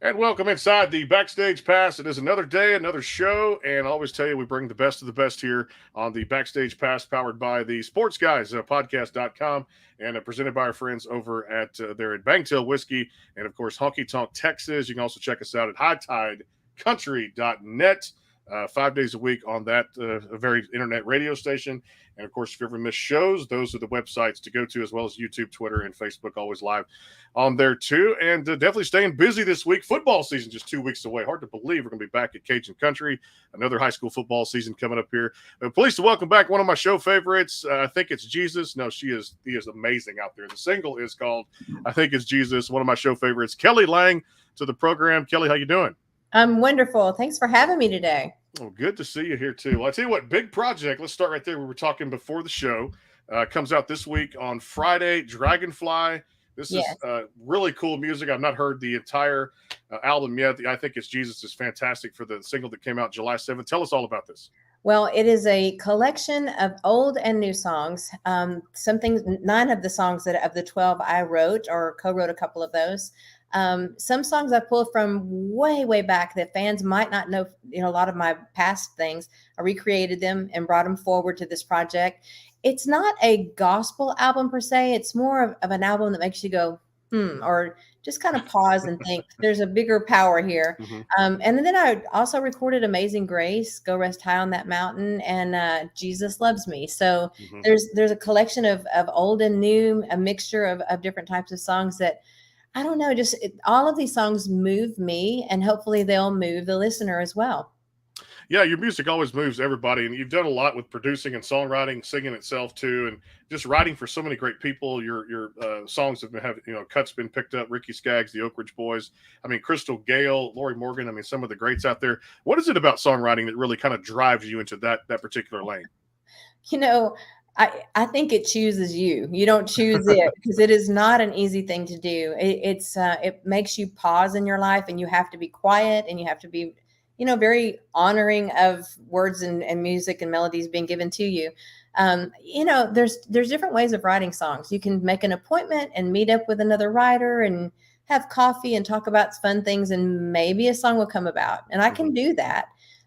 And welcome inside the Backstage Pass. It is another day, another show, and I always tell you we bring the best of the best here on the Backstage Pass, powered by the Sports Guys podcast.com and presented by our friends over at there at Bangtail Whiskey and, of course, Honky Tonk Texas. You can also check us out at hightidecountry.net. 5 days a week on that very internet radio station. And of course, if you ever miss shows, those are the websites to go to, as well as YouTube, Twitter, and Facebook, always live on there too. And definitely staying busy this week. Football season just 2 weeks away. Hard to believe we're going to be back at Cajun Country. Another high school football season coming up here. Pleased to welcome back one of my show favorites. I think it's Jesus. No, he is amazing out there. The single is called I Think It's Jesus. One of my show favorites, Kelly Lang, to the program. Kelly, how you doing? I'm wonderful. Thanks for having me today. Well, good to see you here too. Well, I tell you what, big project. Let's start right there. We were talking before the show. Comes out this week on Friday. Dragonfly. This is really cool music. I've not heard the entire album yet. I Think It's Jesus is fantastic for the single that came out July 7th. Tell us all about this. Well, it is a collection of old and new songs. Some things, 9 of the songs of the 12 I wrote or co-wrote a couple of those. Some songs I pulled from way, way back that fans might not know, a lot of my past things. I recreated them and brought them forward to this project. It's not a gospel album per se. It's more of an album that makes you go, or just kind of pause and think there's a bigger power here. And then I also recorded Amazing Grace, Go Rest High on That Mountain, and Jesus Loves Me. So there's a collection of old and new, a mixture of different types of songs that, I don't know, all of these songs move me, and hopefully they'll move the listener as well. Yeah, your music always moves everybody, and you've done a lot with producing and songwriting, singing itself too, and just writing for so many great people. Your songs have cuts been picked up. Ricky Skaggs, the Oak Ridge Boys. I mean, Crystal Gale, Lori Morgan. I mean, some of the greats out there. What is it about songwriting that really kind of drives you into that particular lane? I think it chooses you. You don't choose it because it is not an easy thing to do. It makes you pause in your life, and you have to be quiet, and you have to be, very honoring of words and music and melodies being given to you. There's different ways of writing songs. You can make an appointment and meet up with another writer and have coffee and talk about fun things, and maybe a song will come about. And I can do that.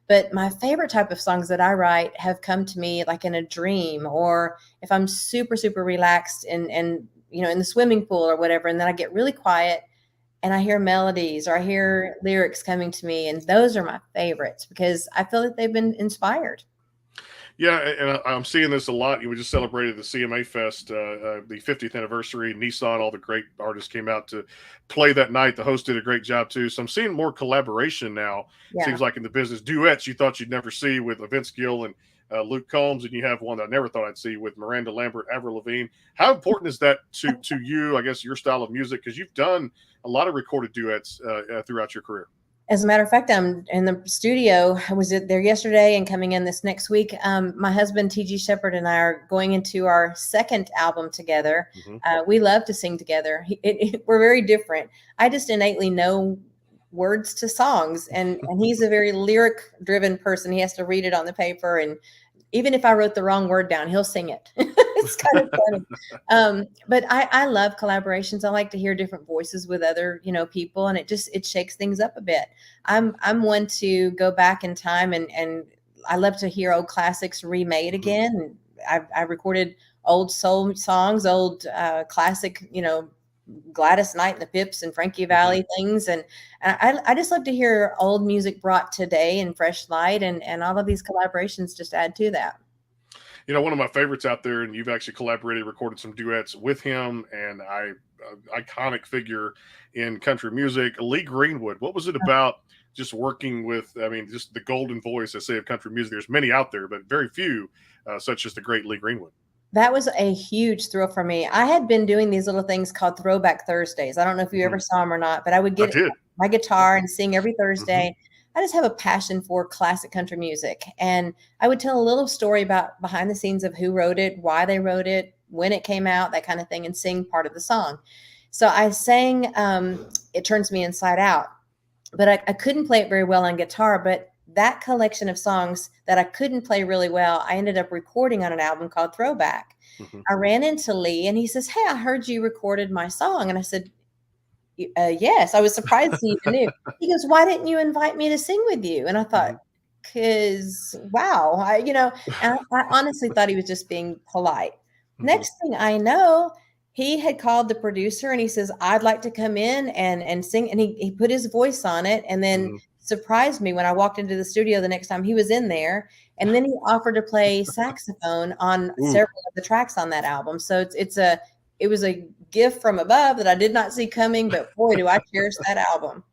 But my favorite type of songs that I write have come to me like in a dream, or if I'm super, super relaxed and in the swimming pool or whatever, and then I get really quiet and I hear melodies or I hear lyrics coming to me. And those are my favorites because I feel that they've been inspired. Yeah, and I'm seeing this a lot. We just celebrated the CMA Fest, the 50th anniversary. Nissan, all the great artists came out to play that night. The host did a great job too. So I'm seeing more collaboration now. Yeah. Seems like in the business, duets you thought you'd never see with Vince Gill and Luke Combs, and you have one that I never thought I'd see with Miranda Lambert, Avril Lavigne. How important is that to you? I guess your style of music, because you've done a lot of recorded duets throughout your career. As a matter of fact, I'm in the studio. I was there yesterday and coming in this next week. My husband, T.G. Shepherd, and I are going into our second album together. We love to sing together. We're very different. I just innately know words to songs, and he's a very lyric-driven person. He has to read it on the paper, and even if I wrote the wrong word down, he'll sing it. It's kind of funny. But I love collaborations. I like to hear different voices with other, people, and it shakes things up a bit. I'm one to go back in time, and I love to hear old classics remade again. I recorded old soul songs, old classic, Gladys Knight and the Pips and Frankie Valli things. And I just love to hear old music brought today in fresh light, and all of these collaborations just add to that. One of my favorites out there, and you've actually collaborated, recorded some duets with him, and iconic figure in country music, Lee Greenwood. What was it about just working with, just the golden voice, I say, of country music? There's many out there, but very few, such as the great Lee Greenwood. That was a huge thrill for me. I had been doing these little things called Throwback Thursdays. I don't know if you ever saw them or not, but I would get my guitar and sing every Thursday. I just have a passion for classic country music. And I would tell a little story about behind the scenes of who wrote it, why they wrote it, when it came out, that kind of thing, and sing part of the song. So I sang It Turns Me Inside Out, but I couldn't play it very well on guitar. But that collection of songs that I couldn't play really well, I ended up recording on an album called Throwback. I ran into Lee, and he says, "Hey, I heard you recorded my song." And I said, Yes, I was surprised he even knew. He goes, why didn't you invite me to sing with you? And I thought, because wow, I honestly thought he was just being polite. Next thing I know, he had called the producer and he says, I'd like to come in and sing. And he put his voice on it and then surprised me when I walked into the studio the next time he was in there. And then he offered to play saxophone on several of the tracks on that album. So it was a gift from above that I did not see coming, but boy, do I cherish that album.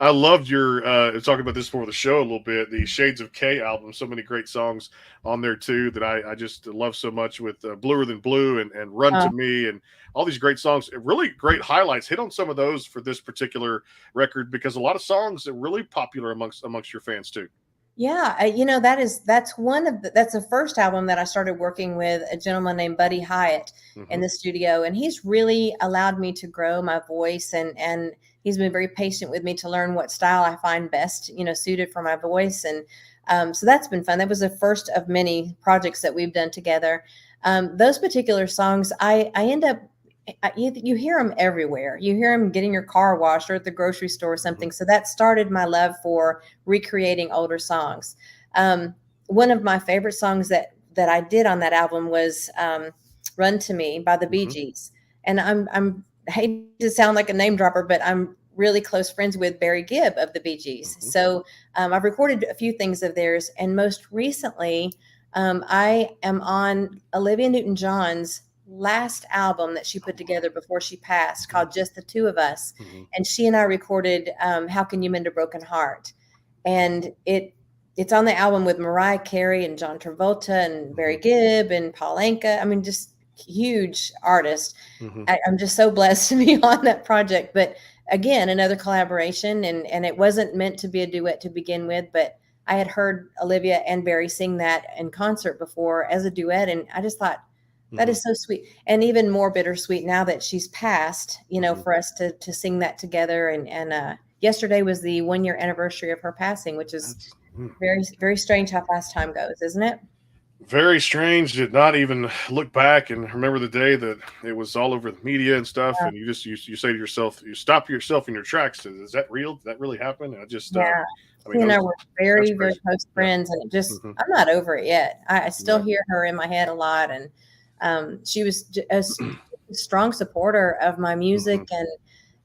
I loved your talking about this before the show a little bit. The Shades of K album, so many great songs on there too that I just love so much. With Bluer Than Blue and Run to Me and all these great songs. Really great highlights. Hit on some of those for this particular record because a lot of songs are really popular amongst your fans too. Yeah, that's the first album that I started working with a gentleman named Buddy Hyatt in the studio, and he's really allowed me to grow my voice, and he's been very patient with me to learn what style I find best, suited for my voice, and so that's been fun. That was the first of many projects that we've done together. Those particular songs, I end up. You hear them everywhere. You hear them getting your car washed or at the grocery store or something. So that started my love for recreating older songs. One of my favorite songs that I did on that album was "Run to Me" by the Bee Gees. And I hate to sound like a name dropper, but I'm really close friends with Barry Gibb of the Bee Gees. So I've recorded a few things of theirs, and most recently, I am on Olivia Newton-John's last album that she put together before she passed, called Just the Two of Us. And she and I recorded How Can You Mend a Broken Heart? And it's on the album with Mariah Carey and John Travolta and Barry Gibb and Paul Anka. I mean, just huge artists. I'm just so blessed to be on that project. But again, another collaboration, and it wasn't meant to be a duet to begin with, but I had heard Olivia and Barry sing that in concert before as a duet, and I just thought, that is so sweet, and even more bittersweet now that she's passed, for us to sing that together. And yesterday was the 1-year anniversary of her passing, which is very, very strange how fast time goes, isn't it? Very strange to not even look back and remember the day that it was all over the media and stuff. And you say to yourself, you stop yourself in your tracks. Is that real? Did that really happen? And we're very, very close friends, and I'm not over it yet. I still hear her in my head a lot, and she was a strong supporter of my music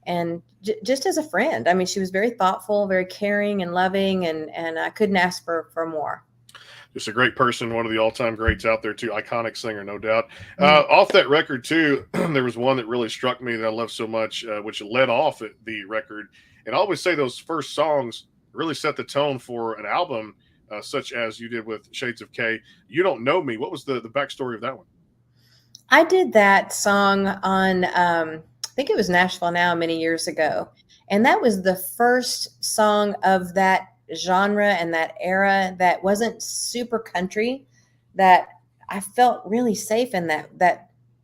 and just as a friend. I mean, she was very thoughtful, very caring and loving, and I couldn't ask for more. Just a great person, one of the all-time greats out there too, iconic singer, no doubt. Off that record too, there was one that really struck me that I love so much, which led off at the record. And I always say those first songs really set the tone for an album, such as you did with Shades of K. You Don't Know Me. What was the backstory of that one? I did that song on, I think it was Nashville Now many years ago. And that was the first song of that genre and that era that wasn't super country, that I felt really safe in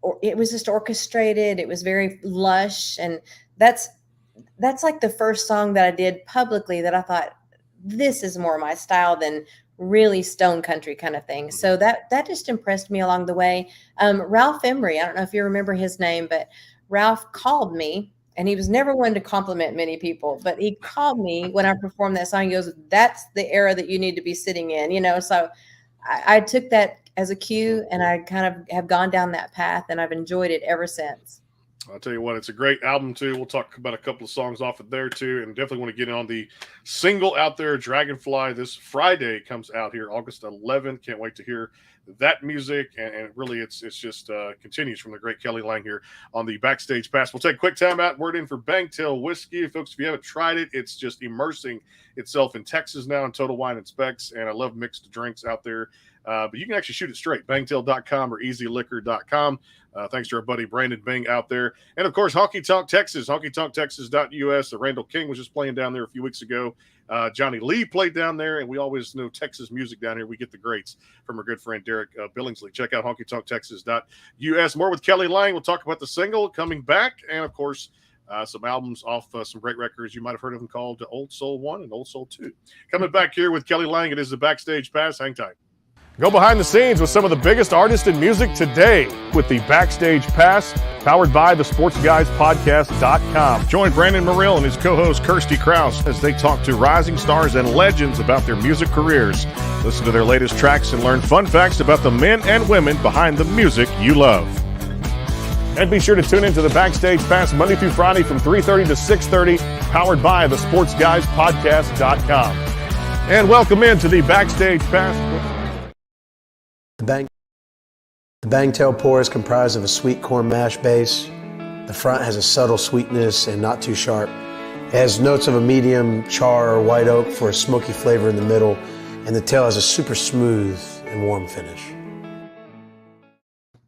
or it was just orchestrated. It was very lush. And that's like the first song that I did publicly that I thought, this is more my style than really stone country kind of thing. So that just impressed me along the way. Ralph Emery, I don't know if you remember his name, but Ralph called me, and he was never one to compliment many people, but he called me when I performed that song. He goes, that's the era that you need to be sitting in, so I took that as a cue, and I kind of have gone down that path, and I've enjoyed it ever since. I'll tell you what, it's a great album too. We'll talk about a couple of songs off of there too, and definitely want to get on the single out there, Dragonfly. This Friday comes out here, August 11th. Can't wait to hear that music, and really it's just continues from the great Kelly Lang here on the Backstage Pass. We'll take a quick time out. Word in for Bangtail Whiskey, folks. If you haven't tried it, it's just immersing itself in Texas now in Total Wine and Specs, and I love mixed drinks out there. But you can actually shoot it straight, bangtail.com or easyliquor.com. Thanks to our buddy Brandon Bing out there. And, of course, Honky Tonk Texas, honkytonktexas.us. Randall King was just playing down there a few weeks ago. Johnny Lee played down there, and we always know Texas music down here. We get the greats from our good friend Derek Billingsley. Check out honkytonktexas.us. More with Kelly Lang. We'll talk about the single coming back, and, of course, some albums off some great records. You might have heard of them called Old Soul 1 and Old Soul 2. Coming back here with Kelly Lang, it is the Backstage Pass. Hang tight. Go behind the scenes with some of the biggest artists in music today with the Backstage Pass, powered by the SportsGuysPodcast.com. Join Brandon Morrill and his co-host Kirsty Krause as they talk to rising stars and legends about their music careers. Listen to their latest tracks and learn fun facts about the men and women behind the music you love. And be sure to tune into the Backstage Pass Monday through Friday from 3:30 to 6:30, powered by the SportsGuysPodcast.com. And welcome into the Backstage Pass. The Bangtail pour is comprised of a sweet corn mash base. The front has a subtle sweetness and not too sharp. It has notes of a medium char or white oak for a smoky flavor in the middle, and the tail has a super smooth and warm finish.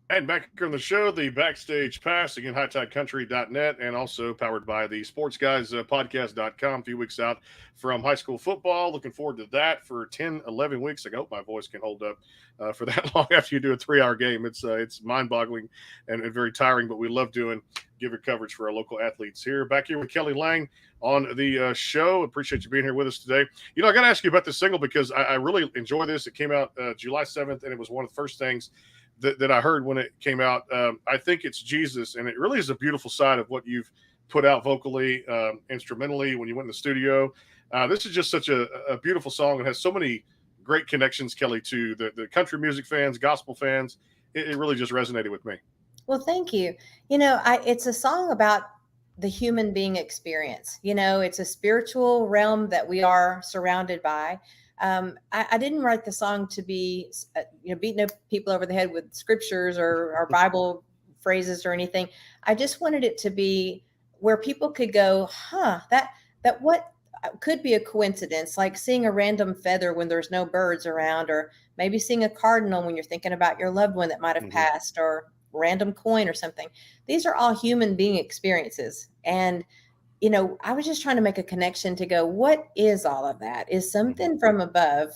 And back here on the show, the Backstage Pass, again, HighTideCountry.net, and also powered by the SportsGuysPodcast.com. A few weeks out from high school football. Looking forward to that for 10, 11 weeks. I hope my voice can hold up for that long after you do a 3-hour game. It's mind-boggling and very tiring, but we love doing given coverage for our local athletes here. Back here with Kelly Lang on the show. Appreciate you being here with us today. You know, I got to ask you about this single because I really enjoy this. It came out July 7th, and it was one of the first things that I heard when it came out. I think it's Jesus, and it really is a beautiful side of what you've put out vocally, instrumentally when you went in the studio. This is just such a beautiful song and has so many great connections, Kelly, to the country music fans, gospel fans. It really just resonated with me. Well, thank you. You know, it's a song about the human being experience. You know, it's a spiritual realm that we are surrounded by. I didn't write the song to be, beating up people over the head with scriptures or Bible phrases or anything. I just wanted it to be where people could go, that what could be a coincidence, like seeing a random feather when there's no birds around, or maybe seeing a cardinal when you're thinking about your loved one that might have passed, or random coin or something. These are all human being experiences. And you know, I was just trying to make a connection to go, what is all of that? Is something from above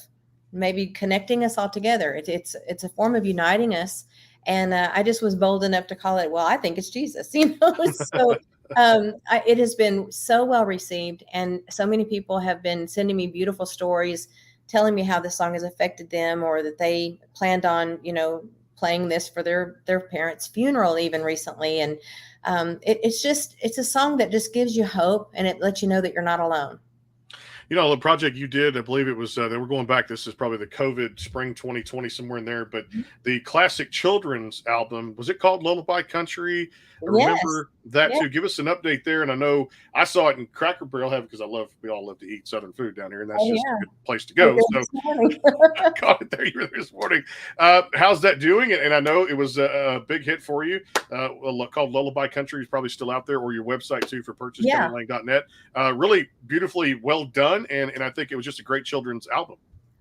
maybe connecting us all together? It's a form of uniting us. And I just was bold enough to call it, well, I think it's Jesus, you know? So it has been so well received. And so many people have been sending me beautiful stories, telling me how this song has affected them, or that they planned on, playing this for their parents' funeral even recently. And it's a song that just gives you hope, and it lets you know that you're not alone. You know, the project you did, I believe it was, they were going back, this is probably the COVID spring 2020, somewhere in there, but the classic children's album, was it called Lullaby Country? I remember that too. Give us an update there. And I know I saw it in Cracker Barrel Heaven because we all love to eat Southern food down here, and that's just a good place to go. So I caught it there. You were there this morning. How's that doing? And I know it was a big hit for you, called Lullaby Country. Is probably still out there, or your website too for purchase, KellyLang.net. Really beautifully well done. And I think it was just a great children's album.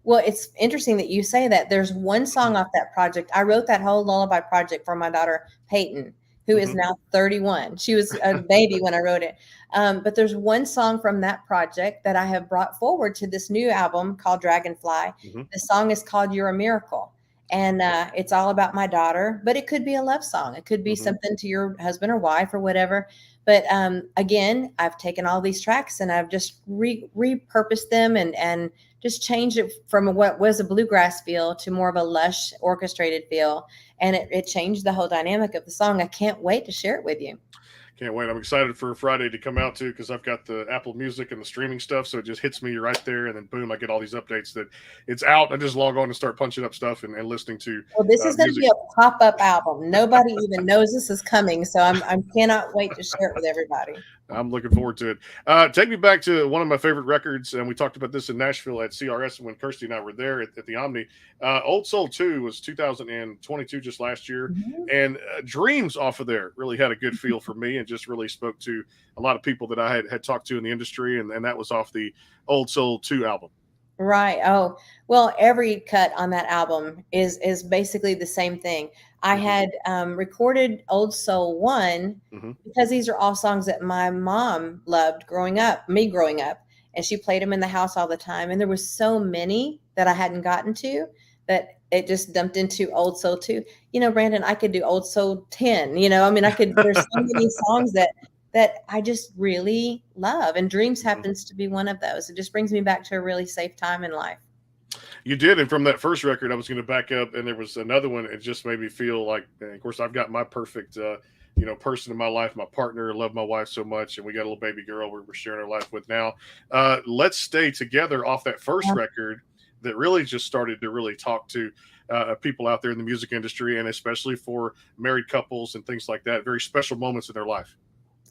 Well, it's interesting that you say that. There's one song off that project. I wrote that whole lullaby project for my daughter, Peyton, who is now 31. She was a baby when I wrote it. But there's one song from that project that I have brought forward to this new album called Dragonfly. The song is called You're a Miracle. And it's all about my daughter, but it could be a love song. It could be something to your husband or wife or whatever. But again, I've taken all these tracks and I've just repurposed them and just changed it from what was a bluegrass feel to more of a lush orchestrated feel. And it changed the whole dynamic of the song. I can't wait to share it with you. Can't wait. I'm excited for Friday to come out too, because I've got the Apple Music and the streaming stuff. So it just hits me right there. And then boom, I get all these updates that it's out. I just log on and start punching up stuff and listening to. Well, this is going to be a pop-up album. Nobody even knows this is coming. So I cannot wait to share it with everybody. I'm looking forward to it. Take me back to one of my favorite records. And we talked about this in Nashville at CRS when Kirsty and I were there at the Omni. Old Soul 2 was 2022, just last year. And Dreams off of there really had a good feel for me and just really spoke to a lot of people that I had talked to in the industry. And that was off the Old Soul 2 album. Right. Oh, well, every cut on that album is basically the same thing. I had recorded Old Soul 1 because these are all songs that my mom loved growing up, and she played them in the house all the time. And there was so many that I hadn't gotten to that it just dumped into Old Soul 2. You know, Brandon, I could do Old Soul 10, there's so many songs that I just really love. And Dreams happens to be one of those. It just brings me back to a really safe time in life. You did, and from that first record, I was going to back up, and there was another one. It just made me feel like, and of course, I've got my perfect, person in my life, my partner. I love my wife so much, and we got a little baby girl we're sharing our life with now. Let's Stay Together off that first record that really just started to really talk to people out there in the music industry, and especially for married couples and things like that. Very special moments in their life.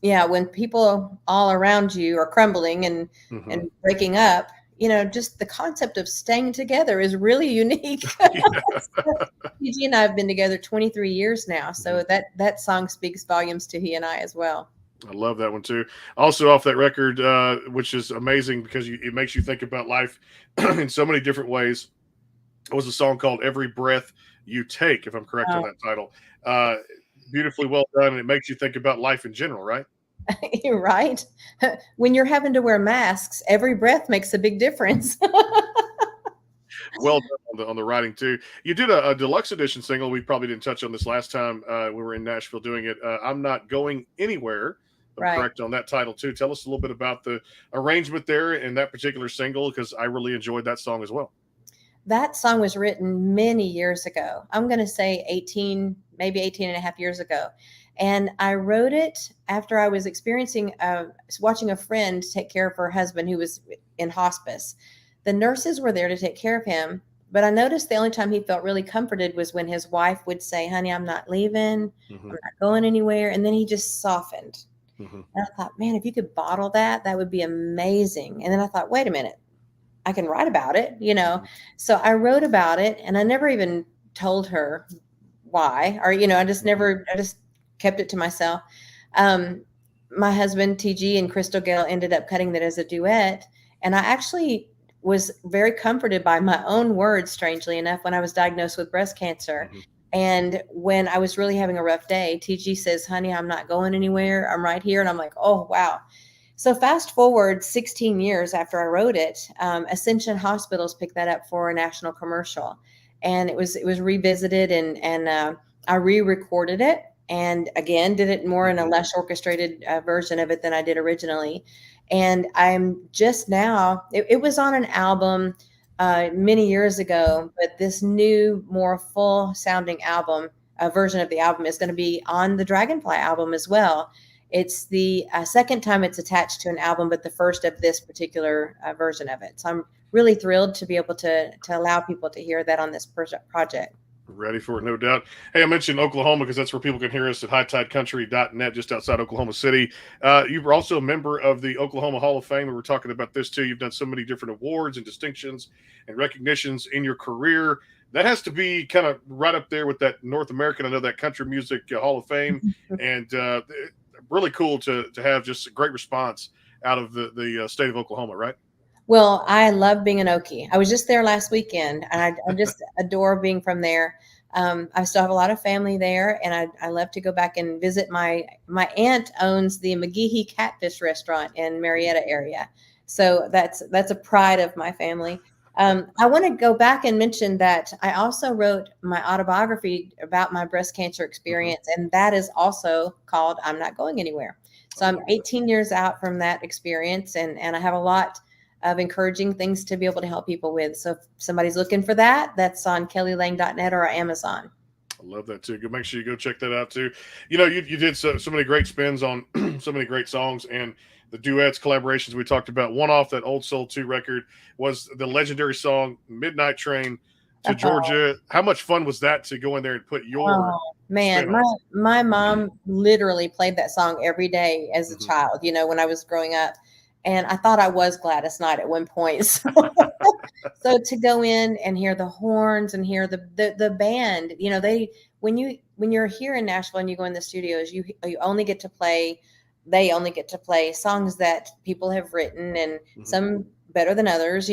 Yeah, when people all around you are crumbling and breaking up, just the concept of staying together is really unique. PG and I have been together 23 years now, so that song speaks volumes to he and I as well. I love that one too. Also off that record, which is amazing because it makes you think about life in so many different ways. It was a song called Every Breath You Take, if I'm correct on that title. Beautifully well done, and it makes you think about life in general, right? You're right. When you're having to wear masks, every breath makes a big difference. Well done on the writing too. You did a deluxe edition single. We probably didn't touch on this last time we were in Nashville doing it. I'm Not Going Anywhere. I'm correct on that title too. Tell us a little bit about the arrangement there in that particular single, because I really enjoyed that song as well. That song was written many years ago. I'm going to say maybe 18 and a half years ago. And I wrote it after I was watching a friend take care of her husband who was in hospice. The nurses were there to take care of him, but I noticed the only time he felt really comforted was when his wife would say, "Honey, I'm not leaving. I'm not going anywhere." And then he just softened. And I thought, man, if you could bottle that would be amazing. And then I thought, wait a minute, I can write about it, So I wrote about it, and I never even told her why, or, I just kept it to myself. My husband, TG, and Crystal Gale ended up cutting that as a duet. And I actually was very comforted by my own words, strangely enough, when I was diagnosed with breast cancer. And when I was really having a rough day, TG says, "Honey, I'm not going anywhere. I'm right here." And I'm like, oh, wow. So fast forward 16 years after I wrote it, Ascension Hospitals picked that up for a national commercial. And it was revisited, and I re-recorded it. And again, did it more in a less orchestrated version of it than I did originally. And I'm just now, it was on an album many years ago, but this new, more full sounding album, version of the album is going to be on the Dragonfly album as well. It's the second time it's attached to an album, but the first of this particular version of it. So I'm really thrilled to be able to allow people to hear that on this project. Ready for it, no doubt. Hey, I mentioned Oklahoma because that's where people can hear us at hightidecountry.net, just outside Oklahoma City. You were also a member of the Oklahoma Hall of Fame. We were talking about this too. You've done so many different awards and distinctions and recognitions in your career. That has to be kind of right up there with that North American, I know, that Country Music Hall of Fame. And really cool to have just a great response out of the state of Oklahoma, right? Well, I love being an Okie. I was just there last weekend, and I just adore being from there. I still have a lot of family there, and I love to go back and visit. My aunt owns the McGehee Catfish Restaurant in Marietta area, so that's a pride of my family. I want to go back and mention that I also wrote my autobiography about my breast cancer experience, and that is also called "I'm Not Going Anywhere." So I'm 18 years out from that experience, and I have a lot of encouraging things to be able to help people with. So if somebody's looking for that, that's on kellylang.net or Amazon. I love that too. Make sure you go check that out too. You did so many great spins on so many great songs, and the duets, collaborations we talked about. One off that Old Soul 2 record was the legendary song Midnight Train to Georgia. How much fun was that to go in there and put your man, my mom literally played that song every day as a child, when I was growing up. And I thought I was Gladys Knight at one point. So to go in and hear the horns and hear the band, when you're here in Nashville and you go in the studios, you only get to play. They only get to play songs that people have written, and some better than others,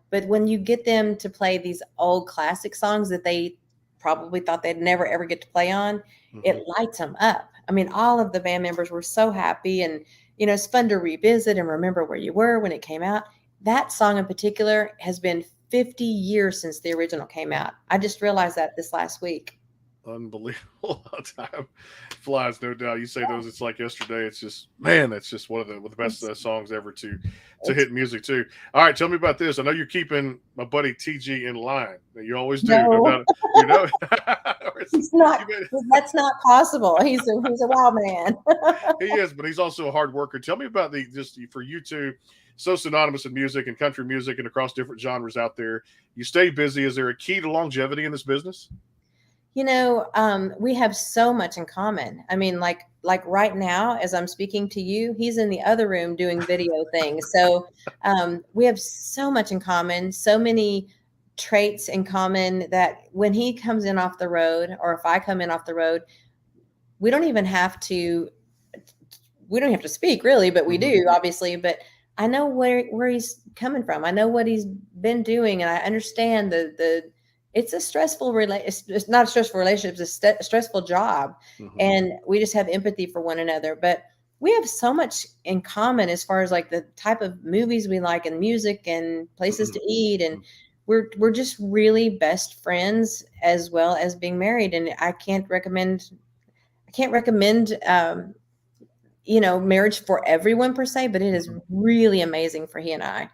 But when you get them to play these old classic songs that they probably thought they'd never ever get to play on, it lights them up. I mean, all of the band members were so happy, and it's fun to revisit and remember where you were when it came out. That song in particular has been 50 years since the original came out. I just realized that this last week. Unbelievable how time flies, no doubt. You say those, it's like yesterday. It's just, man, that's just one of the best songs ever to hit music too. All right, tell me about this. I know you're keeping my buddy TG in line. You always do. No doubt, you know, he's not. That's not possible. He's a wild man. He is, but he's also a hard worker. Tell me about for you two, so synonymous in music and country music and across different genres out there. You stay busy. Is there a key to longevity in this business? You know, we have so much in common. I mean, like right now, as I'm speaking to you, he's in the other room doing video things. So we have so much in common, so many traits in common that when he comes in off the road, or if I come in off the road, we don't have to speak really, but we do obviously, but I know where he's coming from. I know what he's been doing. And I understand it's a stressful it's not a stressful relationship. It's a stressful job. And we just have empathy for one another, but we have so much in common as far as like the type of movies we like and music and places to eat. And we're just really best friends as well as being married. And I can't recommend, you know, marriage for everyone per se, but it is really amazing for he and I.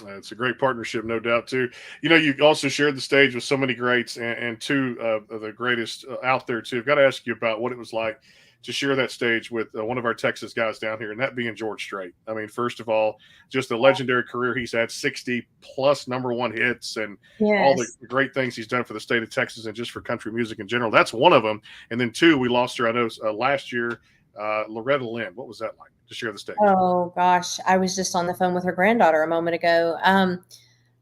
It's a great partnership, no doubt, too. You know, you also shared the stage with so many greats and two of the greatest out there, too. I've got to ask you about what it was like to share that stage with one of our Texas guys down here, and that being George Strait. I mean, first of all, just a legendary career. He's had 60-plus #1 hits and all the great things he's done for the state of Texas and just for country music in general. That's one of them. And then two, we lost her, I know, last year, Loretta Lynn. What was that like to share the stage? Oh gosh, I was just on the phone with her granddaughter a moment ago.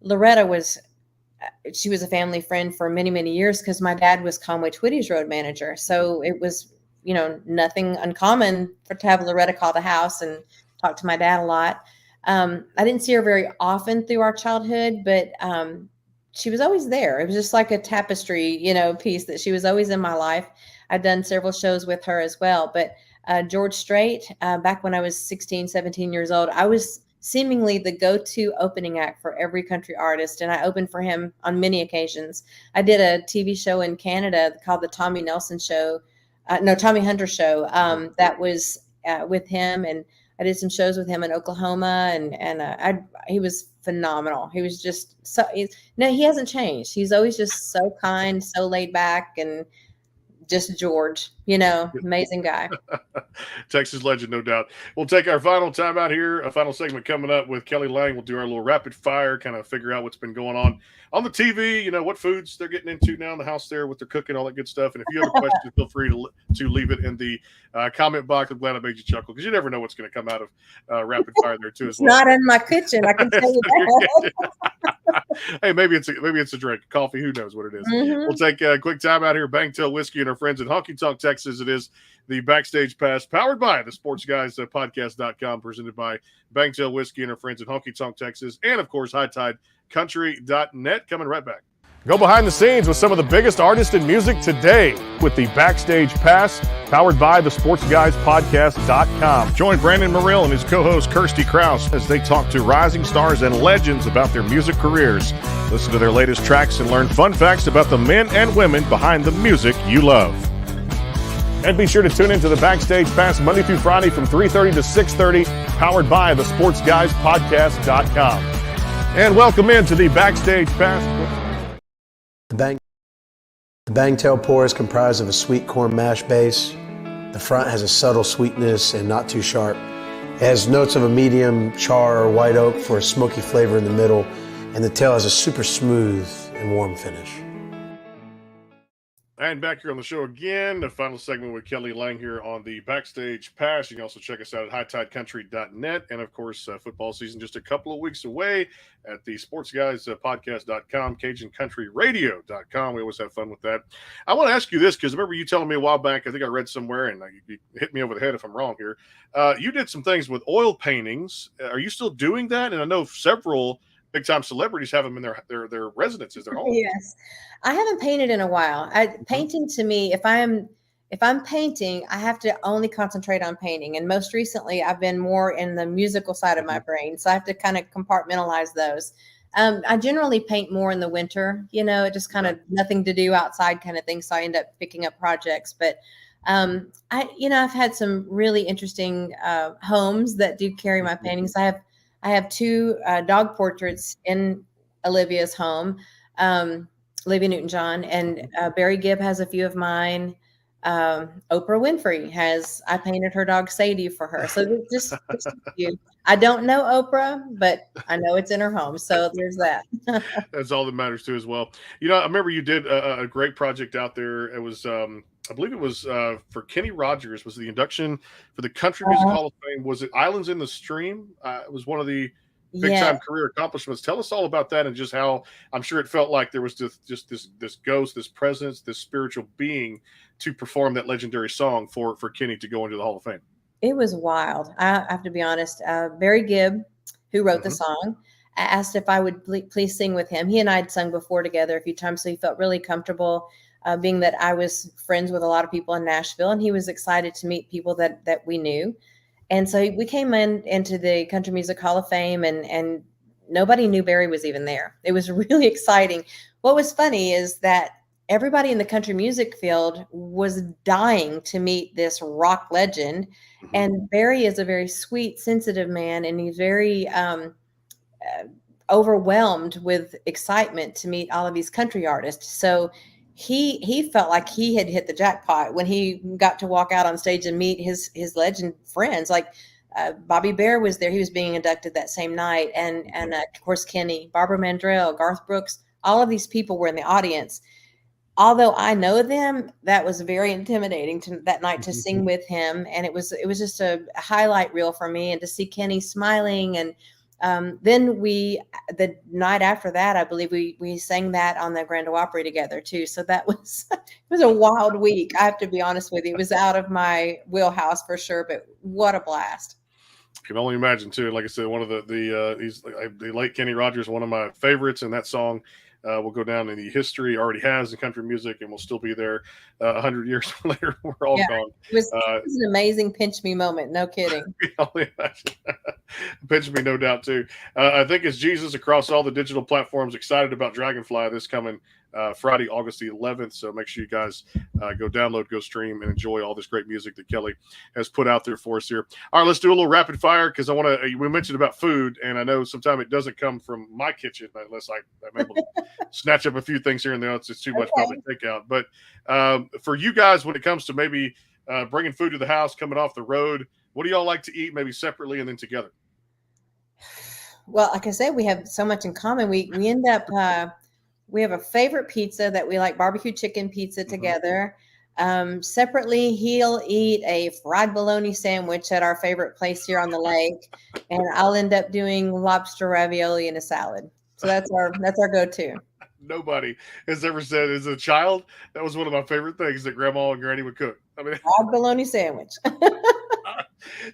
Loretta was a family friend for many, many years because my dad was Conway Twitty's road manager. So it was, you know, nothing uncommon to have Loretta call the house and talk to my dad a lot. I didn't see her very often through our childhood, but she was always there. It was just like a tapestry, you know, piece that she was always in my life. I've done several shows with her as well, but George Strait, back when I was 16, 17 years old, I was seemingly the go-to opening act for every country artist. And I opened for him on many occasions. I did a TV show in Canada called the Tommy Hunter Show. That was with him. And I did some shows with him in Oklahoma and he was phenomenal. He was just he hasn't changed. He's always just so kind, so laid back, and just George, you know, amazing guy. Texas legend, no doubt. We'll take our final time out here, a final segment coming up with Kelly Lang. We'll do our little rapid fire, kind of figure out what's been going on the TV, you know, what foods they're getting into now in the house there, what they're cooking, all that good stuff. And if you have a question, feel free to leave it in the comment box. I'm glad I made you chuckle because you never know what's going to come out of rapid fire there too. It's not in my kitchen, I can tell you that. Hey, maybe it's a drink, coffee. Who knows what it is? We'll take a quick time out here. Bangtail Whiskey and our friends at Honky Tonk Texas. It is the Backstage Pass, powered by the Sports Guys Podcast.com, presented by Bangtail Whiskey and our friends at Honky Tonk Texas, and of course HighTideCountry.net. Coming right back. Go behind the scenes with some of the biggest artists in music today with the Backstage Pass, powered by the SportsGuysPodcast.com. Join Brandon Morrill and his co-host Kirsty Krause as they talk to rising stars and legends about their music careers. Listen to their latest tracks and learn fun facts about the men and women behind the music you love. And be sure to tune into the Backstage Pass Monday through Friday from 3:30 to 6:30, powered by the SportsGuysPodcast.com. And welcome into the Backstage Pass. The Bangtail pour is comprised of a sweet corn mash base. The front has a subtle sweetness and not too sharp. It has notes of a medium char or white oak for a smoky flavor in the middle, and the tail has a super smooth and warm finish. And back here on the show again, the final segment with Kelly Lang here on the Backstage Pass. You can also check us out at HighTideCountry.net. And, of course, football season just a couple of weeks away at the SportsGuysPodcast.com, CajunCountryRadio.com. We always have fun with that. I want to ask you this because I remember you telling me a while back, I think I read somewhere, and you hit me over the head if I'm wrong here. You did some things with oil paintings. Are you still doing that? And I know several big-time celebrities have them in their residences, their homes. Yes. I haven't painted in a while. Painting to me, if I'm painting, I have to only concentrate on painting. And most recently, I've been more in the musical side of my brain. So I have to kind of compartmentalize those. I generally paint more in the winter, it just kind of nothing to do outside kind of thing. So I end up picking up projects, but I've had some really interesting homes that do carry my paintings. I have two dog portraits in Olivia's home, Olivia Newton-John, and Barry Gibb has a few of mine. Oprah Winfrey I painted her dog Sadie for her. So just a few. I don't know Oprah, but I know it's in her home. So there's that. That's all that matters too, as well. I remember you did a great project out there. It was, I believe it was for Kenny Rogers. Was the induction for the Country Music Hall of Fame? Was it Islands in the Stream? It was one of the big time career accomplishments. Tell us all about that and just how I'm sure it felt like there was just this ghost, this presence, this spiritual being to perform that legendary song for Kenny to go into the Hall of Fame. It was wild. I have to be honest. Barry Gibb, who wrote the song, asked if I would please sing with him. He and I had sung before together a few times, so he felt really comfortable, being that I was friends with a lot of people in Nashville, and he was excited to meet people that we knew. And so we came into the Country Music Hall of Fame, and nobody knew Barry was even there. It was really exciting. What was funny is that everybody in the country music field was dying to meet this rock legend. And Barry is a very sweet, sensitive man, and he's very overwhelmed with excitement to meet all of these country artists. So he felt like he had hit the jackpot when he got to walk out on stage and meet his legend friends. Like Bobby Bare was there. He was being inducted that same night. And of course, Kenny, Barbara Mandrell, Garth Brooks, all of these people were in the audience. Although I know them, that was very intimidating that night to sing with him. And it was just a highlight reel for me, and to see Kenny smiling. And then the night after that, I believe we sang that on the Grand Ole Opry together too. So that was, it was a wild week. I have to be honest with you. It was out of my wheelhouse for sure, but what a blast. I can only imagine too. Like I said, one of the late Kenny Rogers, one of my favorites, and that song will go down in the history, already has in country music, and will still be there 100 years later. We're all gone. It was an amazing pinch me moment. No kidding. Pinch me, no doubt too. I think it's Jesus across all the digital platforms. Excited about Dragonfly this coming Friday, August the 11th. So make sure you guys go download, go stream, and enjoy all this great music that Kelly has put out there for us here. All right, let's do a little rapid fire, because I want to. We mentioned about food, and I know sometimes it doesn't come from my kitchen unless I'm able to snatch up a few things here and there. It's too much probably takeout. But for you guys, when it comes to maybe bringing food to the house, coming off the road, what do y'all like to eat, maybe separately and then together? Well, like I said, we have so much in common. We end up we have a favorite pizza that we like, barbecue chicken pizza together. Separately, he'll eat a fried bologna sandwich at our favorite place here on the lake, and I'll end up doing lobster ravioli in a salad. So that's our go-to. Nobody has ever said, as a child, that was one of my favorite things that Grandma and Granny would cook. I mean, fried bologna sandwich.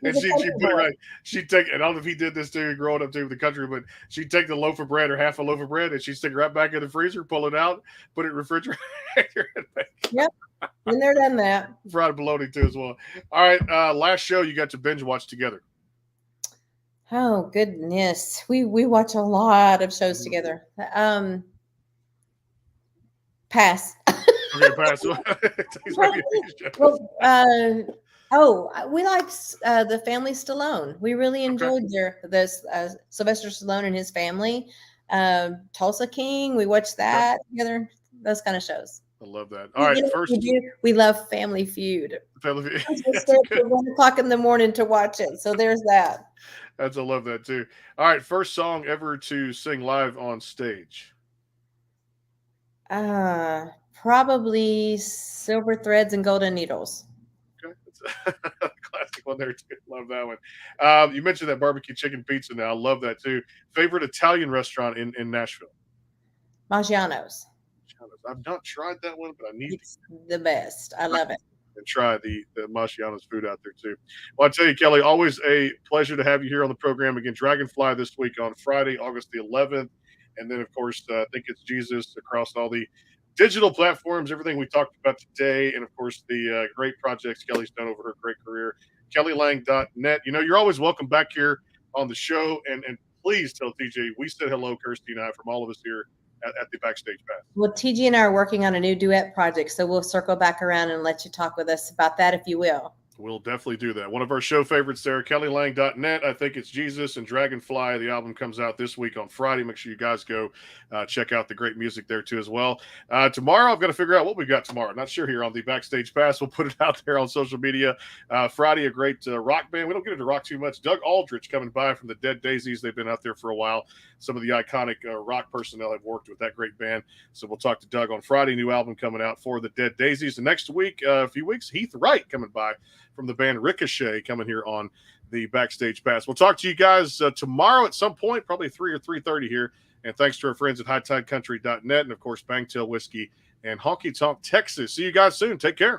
And she'd put it right. She'd take, and I don't know if he did this too, growing up too with the country, but she'd take the loaf of bread or half a loaf of bread, and she'd stick it right back in the freezer, pull it out, put it in the refrigerator, and bake. Yep. Been there, done that. Fried bologna too as well. All right, last show you got to binge watch together. Oh goodness, we watch a lot of shows together. Pass. Okay, pass. We like the Family Stallone. We really enjoyed Sylvester Stallone and his family. Tulsa King, we watched that together. Those kind of shows. I love that. All right, first we love Family Feud. Family Feud. We stay up till 1 o'clock in the morning to watch it. So there's that. I love that too. All right, first song ever to sing live on stage. Probably Silver Threads and Golden Needles. Okay, that's a classic one there too. Love that one. You mentioned that barbecue chicken pizza. Now I love that too. Favorite Italian restaurant in Nashville? Maggiano's. I've not tried that one, but I need it's the best. I love it. And try the Maggiano's food out there too. Well, I tell you, Kelly, always a pleasure to have you here on the program again. Dragonfly this week on Friday, August the 11th. And then, of course, I think it's Jesus across all the digital platforms, everything we talked about today. And, of course, the great projects Kelly's done over her great career, kellylang.net. You're always welcome back here on the show. And please tell TJ we said hello, Kirsty and I, from all of us here at the Backstage Pass. Well, TG and I are working on a new duet project, so we'll circle back around and let you talk with us about that if you will. We'll definitely do that. One of our show favorites there, KellyLang.net. I think it's Jesus and Dragonfly. The album comes out this week on Friday. Make sure you guys go check out the great music there too as well. Tomorrow, I've got to figure out what we've got tomorrow. Not sure here on the Backstage Pass. We'll put it out there on social media. Friday, a great rock band. We don't get into rock too much. Doug Aldrich coming by from the Dead Daisies. They've been out there for a while. Some of the iconic rock personnel have worked with that great band. So we'll talk to Doug on Friday. New album coming out for the Dead Daisies. And next week, a few weeks, Heath Wright coming by from the band Ricochet coming here on the Backstage Pass. We'll talk to you guys tomorrow at some point, probably 3 or 3:30 here. And thanks to our friends at HighTideCountry.net and, of course, Bangtail Whiskey and Honky Tonk Texas. See you guys soon. Take care.